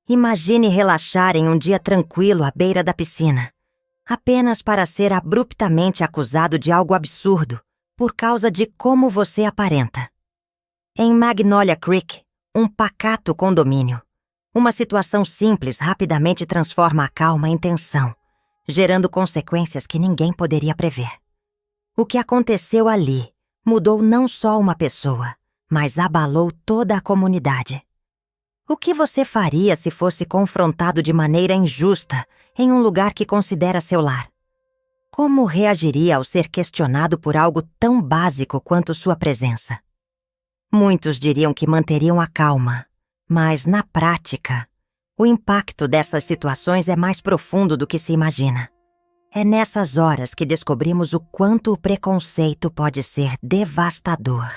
Imagine relaxar em um dia tranquilo à beira da piscina, apenas para ser abruptamente acusado de algo absurdo por causa de como você aparenta. Em Magnolia Creek, um pacato condomínio, uma situação simples rapidamente transforma a calma em tensão, gerando consequências que ninguém poderia prever. O que aconteceu ali mudou não só uma pessoa, mas abalou toda a comunidade. O que você faria se fosse confrontado de maneira injusta em um lugar que considera seu lar? Como reagiria ao ser questionado por algo tão básico quanto sua presença? Muitos diriam que manteriam a calma, mas, na prática, o impacto dessas situações é mais profundo do que se imagina. É nessas horas que descobrimos o quanto o preconceito pode ser devastador.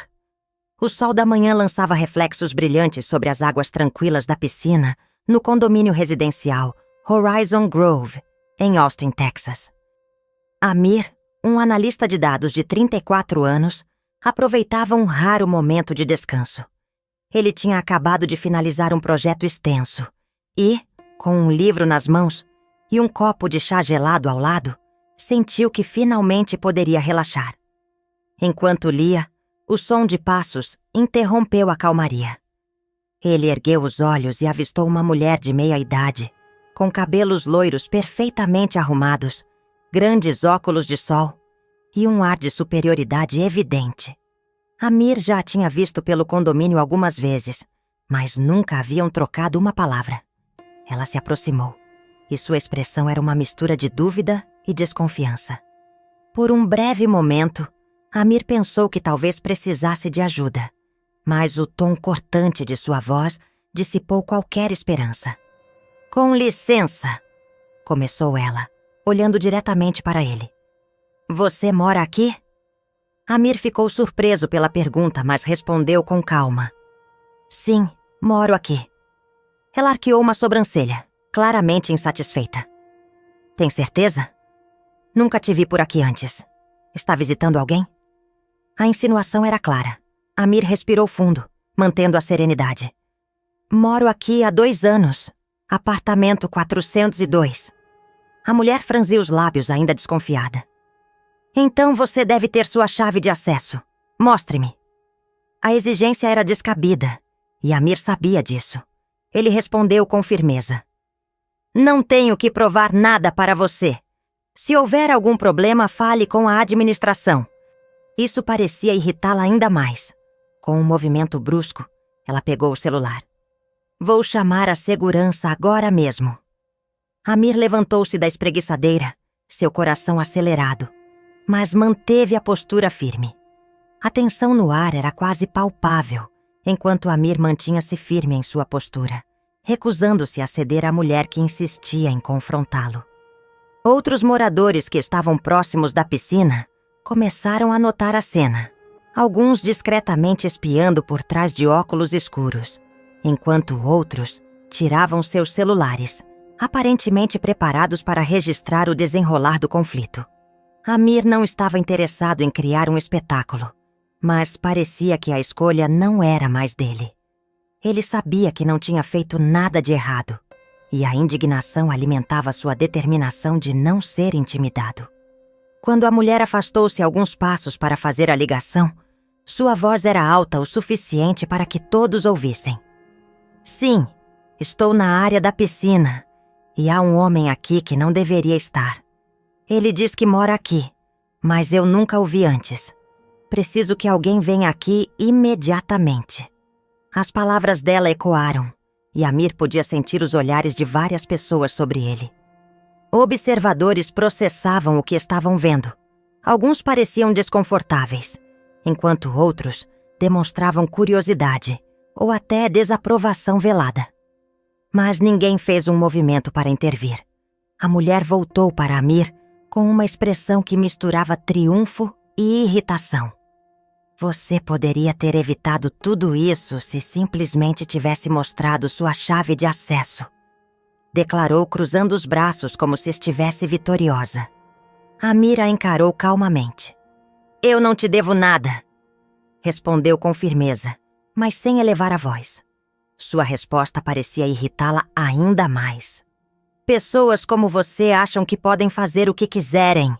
O sol da manhã lançava reflexos brilhantes sobre as águas tranquilas da piscina no condomínio residencial Horizon Grove, em Austin, Texas. Amir, um analista de dados de 34 anos, aproveitava um raro momento de descanso. Ele tinha acabado de finalizar um projeto extenso e, com um livro nas mãos e um copo de chá gelado ao lado, sentiu que finalmente poderia relaxar. Enquanto lia, o som de passos interrompeu a calmaria. Ele ergueu os olhos e avistou uma mulher de meia-idade, com cabelos loiros perfeitamente arrumados, grandes óculos de sol e um ar de superioridade evidente. Amir já a tinha visto pelo condomínio algumas vezes, mas nunca haviam trocado uma palavra. Ela se aproximou, e sua expressão era uma mistura de dúvida e desconfiança. Por um breve momento, Amir pensou que talvez precisasse de ajuda, mas o tom cortante de sua voz dissipou qualquer esperança. "Com licença", começou ela, olhando diretamente para ele. "Você mora aqui?" Amir ficou surpreso pela pergunta, mas respondeu com calma. "Sim, moro aqui." Ela arqueou uma sobrancelha, claramente insatisfeita. "Tem certeza? Nunca te vi por aqui antes. Está visitando alguém?" A insinuação era clara. Amir respirou fundo, mantendo a serenidade. "Moro aqui há 2 anos. Apartamento 402. A mulher franziu os lábios, ainda desconfiada. "Então você deve ter sua chave de acesso. Mostre-me." A exigência era descabida, e Amir sabia disso. Ele respondeu com firmeza. "Não tenho que provar nada para você. Se houver algum problema, fale com a administração." Isso parecia irritá-la ainda mais. Com um movimento brusco, ela pegou o celular. "Vou chamar a segurança agora mesmo." Amir levantou-se da espreguiçadeira, seu coração acelerado, mas manteve a postura firme. A tensão no ar era quase palpável, enquanto Amir mantinha-se firme em sua postura, recusando-se a ceder à mulher que insistia em confrontá-lo. Outros moradores que estavam próximos da piscina começaram a notar a cena, alguns discretamente espiando por trás de óculos escuros, enquanto outros tiravam seus celulares, aparentemente preparados para registrar o desenrolar do conflito. Amir não estava interessado em criar um espetáculo, mas parecia que a escolha não era mais dele. Ele sabia que não tinha feito nada de errado, e a indignação alimentava sua determinação de não ser intimidado. Quando a mulher afastou-se alguns passos para fazer a ligação, sua voz era alta o suficiente para que todos ouvissem. "Sim, estou na área da piscina, e há um homem aqui que não deveria estar. Ele diz que mora aqui, mas eu nunca o vi antes. Preciso que alguém venha aqui imediatamente." As palavras dela ecoaram, e Amir podia sentir os olhares de várias pessoas sobre ele. Observadores processavam o que estavam vendo. Alguns pareciam desconfortáveis, enquanto outros demonstravam curiosidade ou até desaprovação velada. Mas ninguém fez um movimento para intervir. A mulher voltou para Amir com uma expressão que misturava triunfo e irritação. "Você poderia ter evitado tudo isso se simplesmente tivesse mostrado sua chave de acesso", declarou cruzando os braços como se estivesse vitoriosa. Amir a encarou calmamente. "Eu não te devo nada", respondeu com firmeza, mas sem elevar a voz. Sua resposta parecia irritá-la ainda mais. Pessoas como você acham que podem fazer o que quiserem,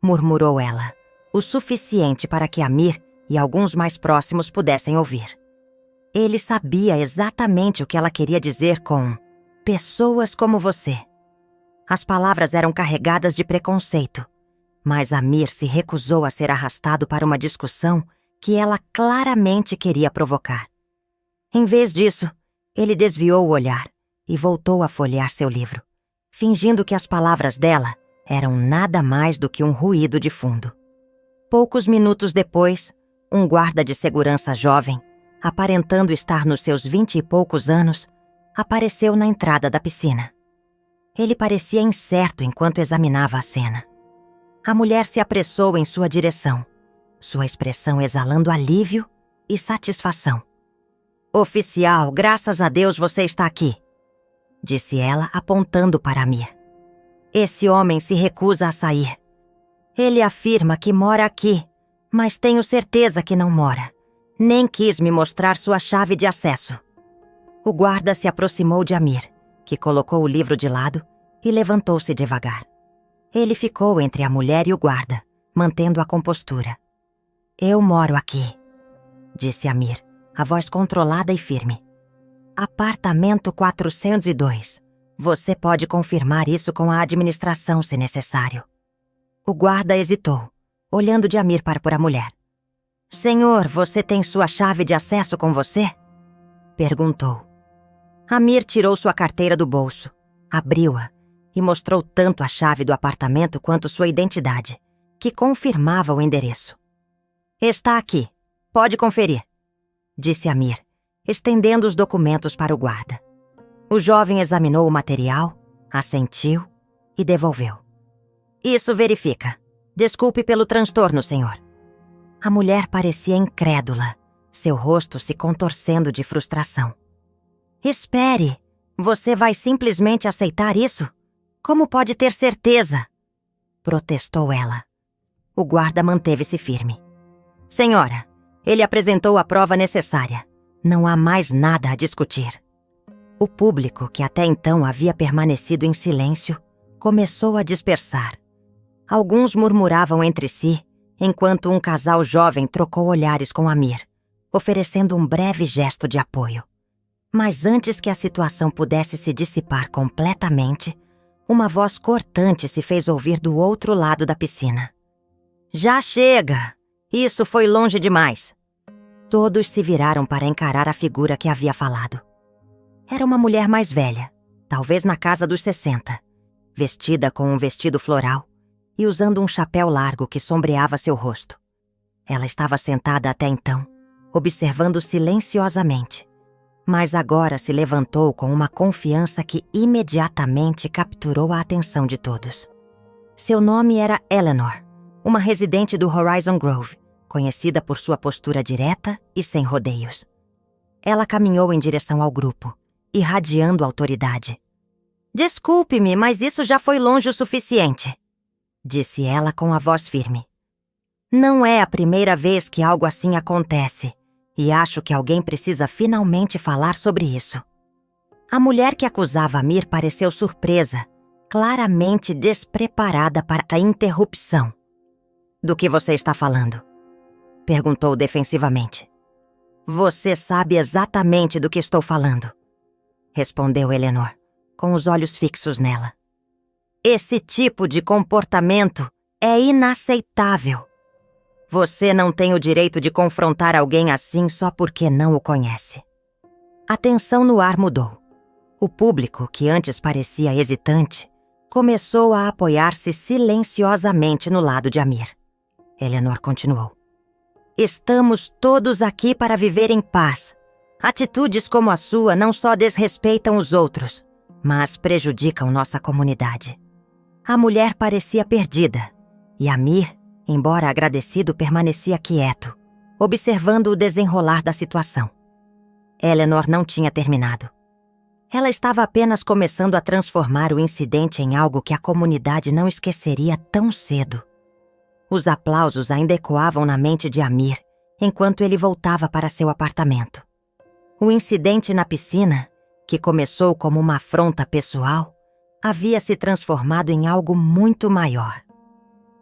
murmurou ela, o suficiente para que Amir e alguns mais próximos pudessem ouvir. Ele sabia exatamente o que ela queria dizer com pessoas como você. As palavras eram carregadas de preconceito, mas Amir se recusou a ser arrastado para uma discussão que ela claramente queria provocar. Em vez disso, ele desviou o olhar e voltou a folhear seu livro, fingindo que as palavras dela eram nada mais do que um ruído de fundo. Poucos minutos depois, um guarda de segurança jovem, aparentando estar nos seus 20 e poucos anos, apareceu na entrada da piscina. Ele parecia incerto enquanto examinava a cena. A mulher se apressou em sua direção, sua expressão exalando alívio e satisfação. "Oficial, graças a Deus você está aqui", disse ela apontando para Amir. "Esse homem se recusa a sair. Ele afirma que mora aqui, mas tenho certeza que não mora. Nem quis me mostrar sua chave de acesso." O guarda se aproximou de Amir, que colocou o livro de lado e levantou-se devagar. Ele ficou entre a mulher e o guarda, mantendo a compostura. "Eu moro aqui", disse Amir, a voz controlada e firme. "Apartamento 402. Você pode confirmar isso com a administração se necessário." O guarda hesitou, olhando de Amir para a mulher. "Senhor, você tem sua chave de acesso com você?" perguntou. Amir tirou sua carteira do bolso, abriu-a e mostrou tanto a chave do apartamento quanto sua identidade, que confirmava o endereço. "Está aqui. Pode conferir", disse Amir, estendendo os documentos para o guarda. O jovem examinou o material, assentiu e devolveu. "Isso verifica. Desculpe pelo transtorno, senhor." A mulher parecia incrédula, seu rosto se contorcendo de frustração. "Espere, você vai simplesmente aceitar isso? Como pode ter certeza?" protestou ela. O guarda manteve-se firme. "Senhora, ele apresentou a prova necessária. Não há mais nada a discutir." O público, que até então havia permanecido em silêncio, começou a dispersar. Alguns murmuravam entre si, enquanto um casal jovem trocou olhares com Amir, oferecendo um breve gesto de apoio. Mas antes que a situação pudesse se dissipar completamente, uma voz cortante se fez ouvir do outro lado da piscina. "Já chega! Isso foi longe demais!" Todos se viraram para encarar a figura que havia falado. Era uma mulher mais velha, talvez na casa dos 60, vestida com um vestido floral e usando um chapéu largo que sombreava seu rosto. Ela estava sentada até então, observando silenciosamente, mas agora se levantou com uma confiança que imediatamente capturou a atenção de todos. Seu nome era Eleanor, uma residente do Horizon Grove, conhecida por sua postura direta e sem rodeios. Ela caminhou em direção ao grupo, irradiando autoridade. "Desculpe-me, mas isso já foi longe o suficiente", disse ela com a voz firme. "Não é a primeira vez que algo assim acontece, e acho que alguém precisa finalmente falar sobre isso." A mulher que acusava Amir pareceu surpresa, claramente despreparada para a interrupção. "Do que você está falando?" perguntou defensivamente. "Você sabe exatamente do que estou falando", respondeu Eleanor, com os olhos fixos nela. "Esse tipo de comportamento é inaceitável. Você não tem o direito de confrontar alguém assim só porque não o conhece." A tensão no ar mudou. O público, que antes parecia hesitante, começou a apoiar-se silenciosamente no lado de Amir. Eleanor continuou. "Estamos todos aqui para viver em paz. Atitudes como a sua não só desrespeitam os outros, mas prejudicam nossa comunidade." A mulher parecia perdida, e Amir, embora agradecido, permanecia quieto, observando o desenrolar da situação. Eleanor não tinha terminado. Ela estava apenas começando a transformar o incidente em algo que a comunidade não esqueceria tão cedo. Os aplausos ainda ecoavam na mente de Amir, enquanto ele voltava para seu apartamento. O incidente na piscina, que começou como uma afronta pessoal, havia se transformado em algo muito maior.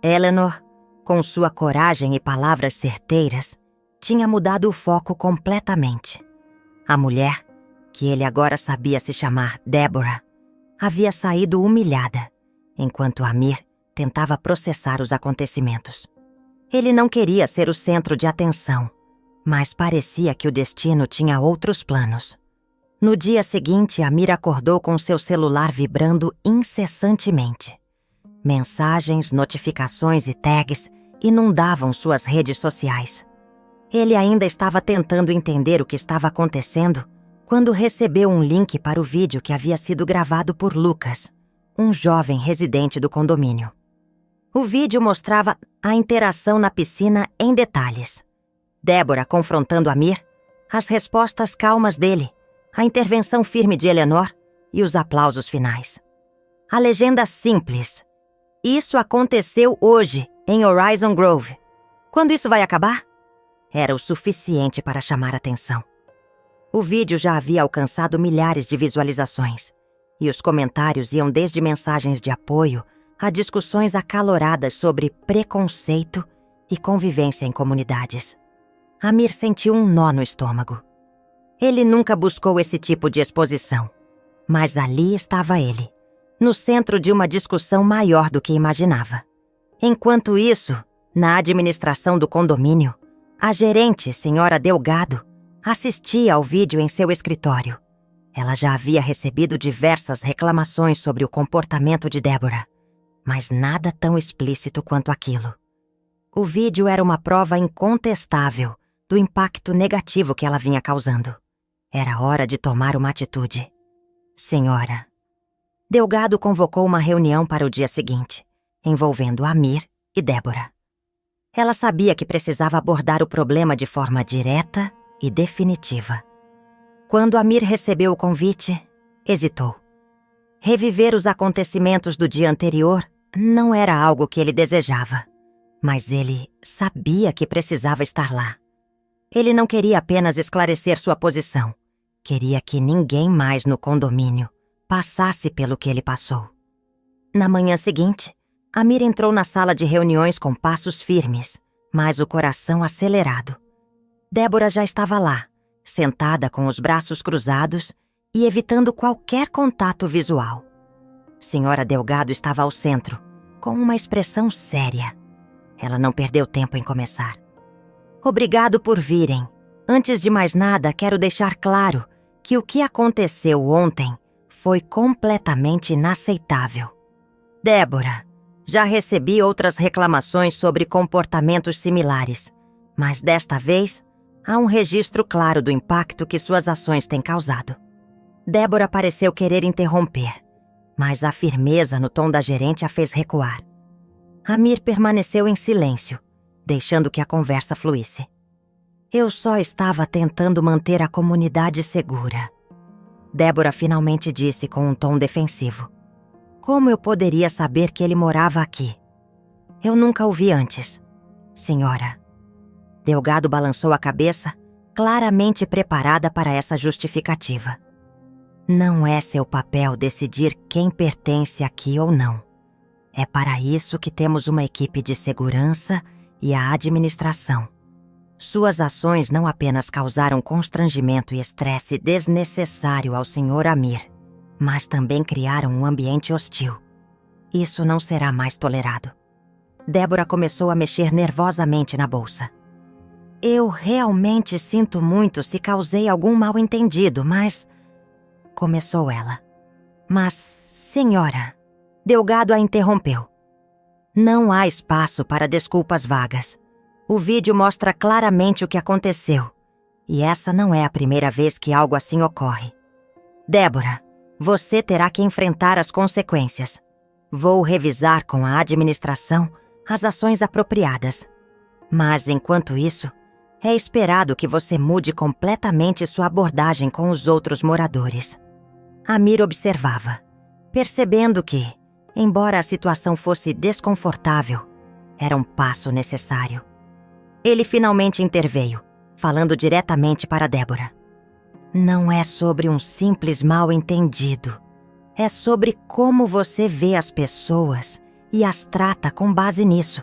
Eleanor, com sua coragem e palavras certeiras, tinha mudado o foco completamente. A mulher, que ele agora sabia se chamar Deborah, havia saído humilhada, enquanto Amir tentava processar os acontecimentos. Ele não queria ser o centro de atenção, mas parecia que o destino tinha outros planos. No dia seguinte, Amir acordou com seu celular vibrando incessantemente. Mensagens, notificações e tags inundavam suas redes sociais. Ele ainda estava tentando entender o que estava acontecendo quando recebeu um link para o vídeo que havia sido gravado por Lucas, um jovem residente do condomínio. O vídeo mostrava a interação na piscina em detalhes. Deborah confrontando Amir, as respostas calmas dele, a intervenção firme de Eleanor e os aplausos finais. A legenda simples: "Isso aconteceu hoje, em Horizon Grove. Quando isso vai acabar?" Era o suficiente para chamar atenção. O vídeo já havia alcançado milhares de visualizações, e os comentários iam desde mensagens de apoio a discussões acaloradas sobre preconceito e convivência em comunidades. Amir sentiu um nó no estômago. Ele nunca buscou esse tipo de exposição, mas ali estava ele, no centro de uma discussão maior do que imaginava. Enquanto isso, na administração do condomínio, a gerente, senhora Delgado, assistia ao vídeo em seu escritório. Ela já havia recebido diversas reclamações sobre o comportamento de Deborah, mas nada tão explícito quanto aquilo. O vídeo era uma prova incontestável do impacto negativo que ela vinha causando. Era hora de tomar uma atitude. Senhora. Delgado convocou uma reunião para o dia seguinte, envolvendo Amir e Deborah. Ela sabia que precisava abordar o problema de forma direta e definitiva. Quando Amir recebeu o convite, hesitou. Reviver os acontecimentos do dia anterior não era algo que ele desejava, mas ele sabia que precisava estar lá. Ele não queria apenas esclarecer sua posição, queria que ninguém mais no condomínio passasse pelo que ele passou. Na manhã seguinte, Amir entrou na sala de reuniões com passos firmes, mas o coração acelerado. Deborah já estava lá, sentada com os braços cruzados e evitando qualquer contato visual. Senhora Delgado estava ao centro, com uma expressão séria. Ela não perdeu tempo em começar. Obrigado por virem. Antes de mais nada, quero deixar claro que o que aconteceu ontem foi completamente inaceitável. Deborah, já recebi outras reclamações sobre comportamentos similares, mas desta vez há um registro claro do impacto que suas ações têm causado. Deborah pareceu querer interromper, mas a firmeza no tom da gerente a fez recuar. Amir permaneceu em silêncio, deixando que a conversa fluísse. Eu só estava tentando manter a comunidade segura. Deborah finalmente disse com um tom defensivo. Como eu poderia saber que ele morava aqui? Eu nunca o vi antes. Senhora. Delgado balançou a cabeça, claramente preparada para essa justificativa. Não é seu papel decidir quem pertence aqui ou não. É para isso que temos uma equipe de segurança e a administração. Suas ações não apenas causaram constrangimento e estresse desnecessário ao Sr. Amir, mas também criaram um ambiente hostil. Isso não será mais tolerado. Deborah começou a mexer nervosamente na bolsa. Eu realmente sinto muito se causei algum mal-entendido, mas... Começou ela. Mas, senhora... Delgado a interrompeu. Não há espaço para desculpas vagas. O vídeo mostra claramente o que aconteceu. E essa não é a primeira vez que algo assim ocorre. Deborah, você terá que enfrentar as consequências. Vou revisar com a administração as ações apropriadas. Mas, enquanto isso, é esperado que você mude completamente sua abordagem com os outros moradores. Amir observava, percebendo que, embora a situação fosse desconfortável, era um passo necessário. Ele finalmente interveio, falando diretamente para Deborah. Não é sobre um simples mal-entendido. É sobre como você vê as pessoas e as trata com base nisso.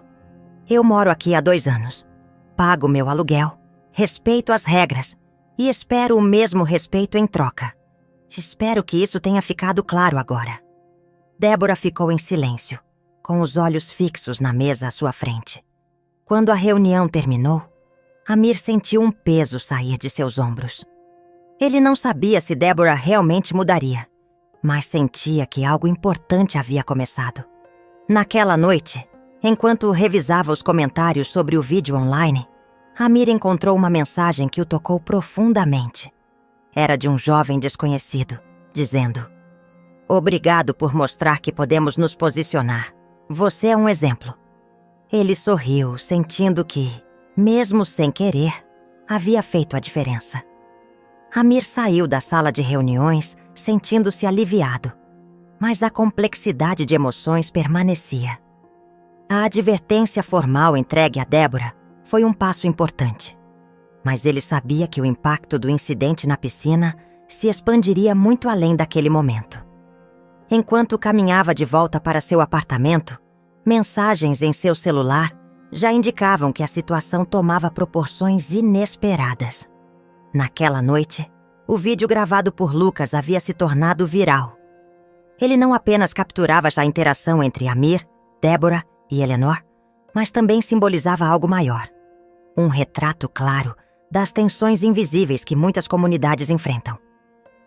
Eu moro aqui há 2 anos. Pago meu aluguel, respeito as regras e espero o mesmo respeito em troca. Espero que isso tenha ficado claro agora. Deborah ficou em silêncio, com os olhos fixos na mesa à sua frente. Quando a reunião terminou, Amir sentiu um peso sair de seus ombros. Ele não sabia se Deborah realmente mudaria, mas sentia que algo importante havia começado. Naquela noite, enquanto revisava os comentários sobre o vídeo online, Amir encontrou uma mensagem que o tocou profundamente. Era de um jovem desconhecido, dizendo: "Obrigado por mostrar que podemos nos posicionar. Você é um exemplo." Ele sorriu, sentindo que, mesmo sem querer, havia feito a diferença. Amir saiu da sala de reuniões sentindo-se aliviado, mas a complexidade de emoções permanecia. A advertência formal entregue a Deborah foi um passo importante, mas ele sabia que o impacto do incidente na piscina se expandiria muito além daquele momento. Enquanto caminhava de volta para seu apartamento, mensagens em seu celular já indicavam que a situação tomava proporções inesperadas. Naquela noite, o vídeo gravado por Lucas havia se tornado viral. Ele não apenas capturava a interação entre Amir, Deborah e Eleanor, mas também simbolizava algo maior. Um retrato claro das tensões invisíveis que muitas comunidades enfrentam.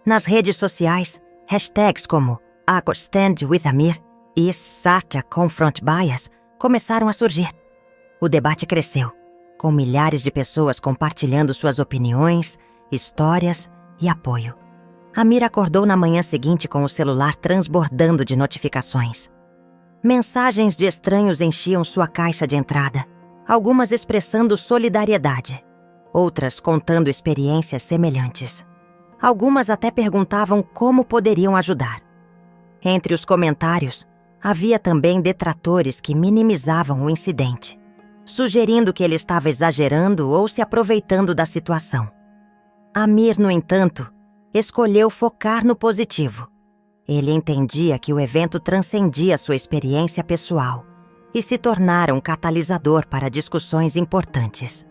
Nas redes sociais, hashtags como #StandWithAmir e #SatyaConfrontBias começaram a surgir. O debate cresceu, com milhares de pessoas compartilhando suas opiniões, histórias e apoio. Amir acordou na manhã seguinte com o celular transbordando de notificações. Mensagens de estranhos enchiam sua caixa de entrada, algumas expressando solidariedade, outras contando experiências semelhantes. Algumas até perguntavam como poderiam ajudar. Entre os comentários, havia também detratores que minimizavam o incidente, sugerindo que ele estava exagerando ou se aproveitando da situação. Amir, no entanto, escolheu focar no positivo. Ele entendia que o evento transcendia sua experiência pessoal e se tornara um catalisador para discussões importantes.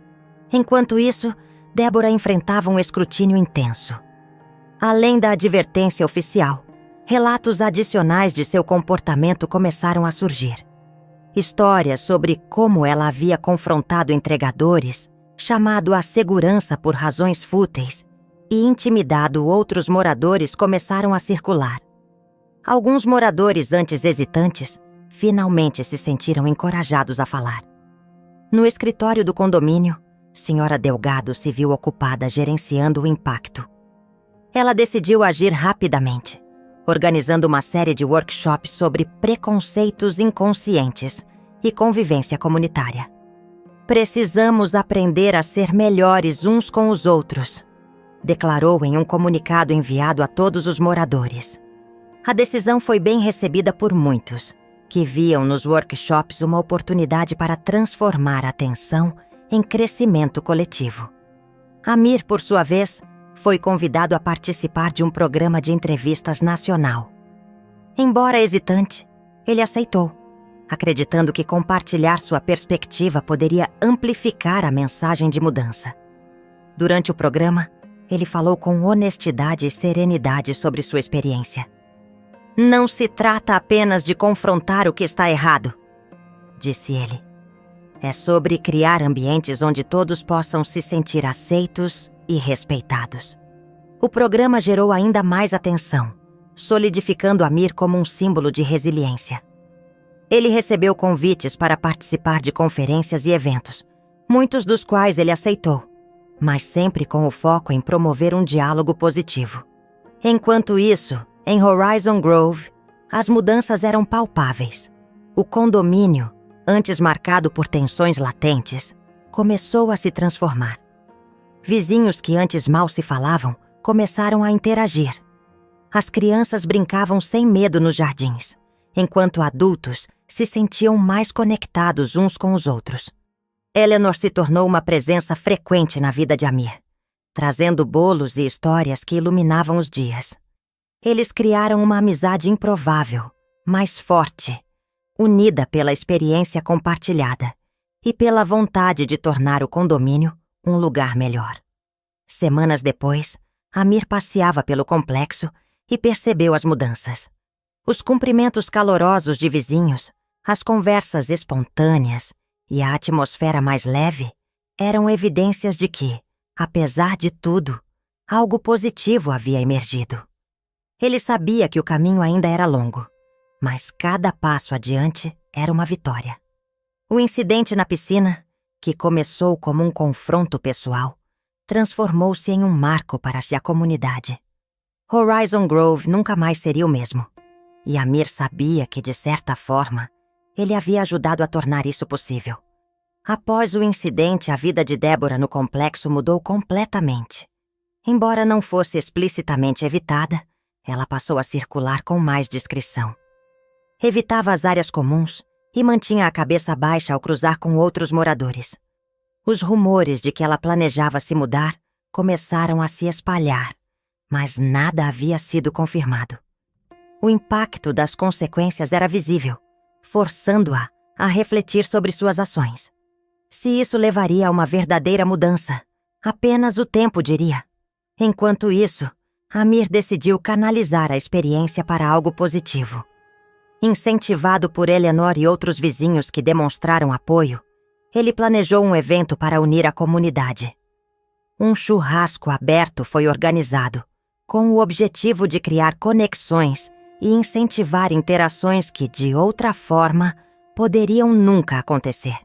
Enquanto isso, Deborah enfrentava um escrutínio intenso. Além da advertência oficial, relatos adicionais de seu comportamento começaram a surgir. Histórias sobre como ela havia confrontado entregadores, chamado a segurança por razões fúteis e intimidado outros moradores começaram a circular. Alguns moradores antes hesitantes finalmente se sentiram encorajados a falar. No escritório do condomínio, Sra. Delgado se viu ocupada gerenciando o impacto. Ela decidiu agir rapidamente, organizando uma série de workshops sobre preconceitos inconscientes e convivência comunitária. "Precisamos aprender a ser melhores uns com os outros", declarou em um comunicado enviado a todos os moradores. A decisão foi bem recebida por muitos, que viam nos workshops uma oportunidade para transformar a tensão em crescimento coletivo. Amir, por sua vez, foi convidado a participar de um programa de entrevistas nacional. Embora hesitante, ele aceitou, acreditando que compartilhar sua perspectiva poderia amplificar a mensagem de mudança. Durante o programa, ele falou com honestidade e serenidade sobre sua experiência. "Não se trata apenas de confrontar o que está errado", disse ele. "É sobre criar ambientes onde todos possam se sentir aceitos e respeitados." O programa gerou ainda mais atenção, solidificando Amir como um símbolo de resiliência. Ele recebeu convites para participar de conferências e eventos, muitos dos quais ele aceitou, mas sempre com o foco em promover um diálogo positivo. Enquanto isso, em Horizon Grove, as mudanças eram palpáveis. O condomínio, antes marcado por tensões latentes, começou a se transformar. Vizinhos que antes mal se falavam começaram a interagir. As crianças brincavam sem medo nos jardins, enquanto adultos se sentiam mais conectados uns com os outros. Eleanor se tornou uma presença frequente na vida de Amir. trazendo bolos e histórias que iluminavam os dias. Eles criaram uma amizade improvável, mas forte, unida pela experiência compartilhada e pela vontade de tornar o condomínio um lugar melhor. Semanas depois, Amir passeava pelo complexo e percebeu as mudanças. Os cumprimentos calorosos de vizinhos, as conversas espontâneas e a atmosfera mais leve eram evidências de que, apesar de tudo, algo positivo havia emergido. Ele sabia que o caminho ainda era longo, mas cada passo adiante era uma vitória. O incidente na piscina, que começou como um confronto pessoal, transformou-se em um marco para a comunidade. Horizon Grove nunca mais seria o mesmo, e Amir sabia que, de certa forma, ele havia ajudado a tornar isso possível. Após o incidente, a vida de Deborah no complexo mudou completamente. Embora não fosse explicitamente evitada, ela passou a circular com mais discrição. Evitava as áreas comuns e mantinha a cabeça baixa ao cruzar com outros moradores. Os rumores de que ela planejava se mudar começaram a se espalhar, mas nada havia sido confirmado. O impacto das consequências era visível, forçando-a a refletir sobre suas ações. Se isso levaria a uma verdadeira mudança, apenas o tempo diria. Enquanto isso, Amir decidiu canalizar a experiência para algo positivo. Incentivado por Eleanor e outros vizinhos que demonstraram apoio, ele planejou um evento para unir a comunidade. Um churrasco aberto foi organizado, com o objetivo de criar conexões e incentivar interações que, de outra forma, poderiam nunca acontecer.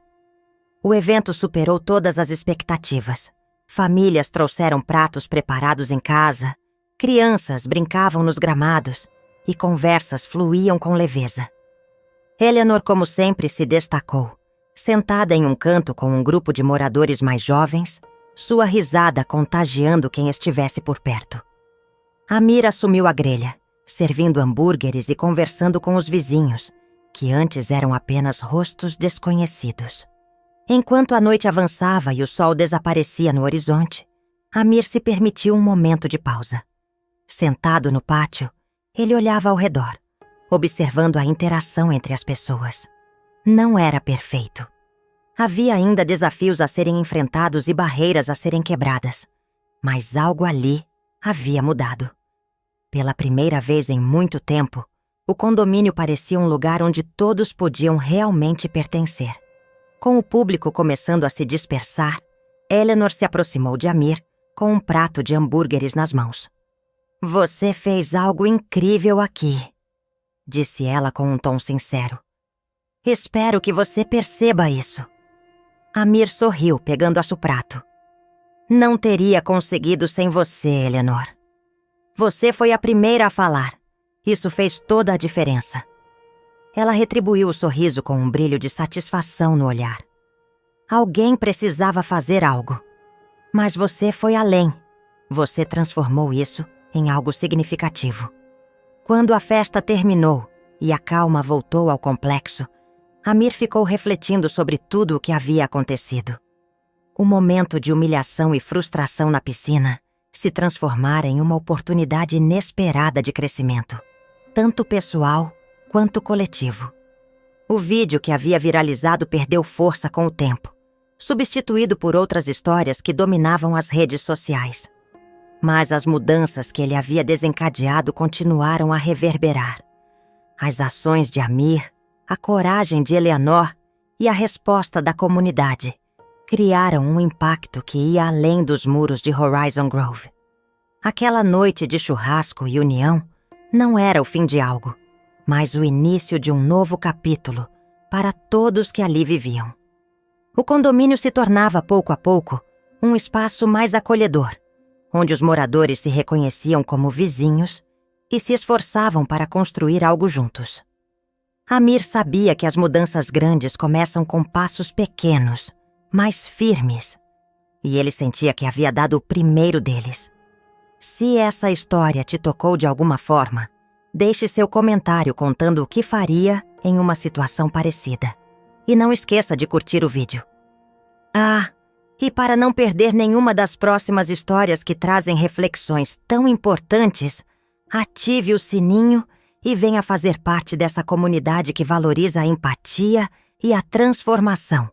O evento superou todas as expectativas. Famílias trouxeram pratos preparados em casa, crianças brincavam nos gramados e conversas fluíam com leveza. Eleanor, como sempre, se destacou, sentada em um canto com um grupo de moradores mais jovens, sua risada contagiando quem estivesse por perto. Amir assumiu a grelha, servindo hambúrgueres e conversando com os vizinhos, que antes eram apenas rostos desconhecidos. Enquanto a noite avançava e o sol desaparecia no horizonte, Amir se permitiu um momento de pausa. Sentado no pátio, ele olhava ao redor, observando a interação entre as pessoas. Não era perfeito. Havia ainda desafios a serem enfrentados e barreiras a serem quebradas, mas algo ali havia mudado. Pela primeira vez em muito tempo, o condomínio parecia um lugar onde todos podiam realmente pertencer. Com o público começando a se dispersar, Eleanor se aproximou de Amir com um prato de hambúrgueres nas mãos. "Você fez algo incrível aqui", disse ela com um tom sincero. "Espero que você perceba isso." Amir sorriu, pegando-a o prato. "Não teria conseguido sem você, Eleanor. Você foi a primeira a falar. Isso fez toda a diferença." Ela retribuiu o sorriso com um brilho de satisfação no olhar. "Alguém precisava fazer algo. Mas você foi além. Você transformou isso em algo significativo." Quando a festa terminou e a calma voltou ao complexo, Amir ficou refletindo sobre tudo o que havia acontecido. O momento de humilhação e frustração na piscina se transformara em uma oportunidade inesperada de crescimento, tanto pessoal quanto coletivo. O vídeo que havia viralizado perdeu força com o tempo, substituído por outras histórias que dominavam as redes sociais. Mas as mudanças que ele havia desencadeado continuaram a reverberar. As ações de Amir, a coragem de Eleanor e a resposta da comunidade criaram um impacto que ia além dos muros de Horizon Grove. Aquela noite de churrasco e união não era o fim de algo, mas o início de um novo capítulo para todos que ali viviam. O condomínio se tornava, pouco a pouco, um espaço mais acolhedor, onde os moradores se reconheciam como vizinhos e se esforçavam para construir algo juntos. Amir sabia que as mudanças grandes começam com passos pequenos, mas firmes, e ele sentia que havia dado o primeiro deles. Se essa história te tocou de alguma forma, deixe seu comentário contando o que faria em uma situação parecida. E não esqueça de curtir o vídeo. Ah, E para não perder nenhuma das próximas histórias que trazem reflexões tão importantes, ative o sininho e venha fazer parte dessa comunidade que valoriza a empatia e a transformação.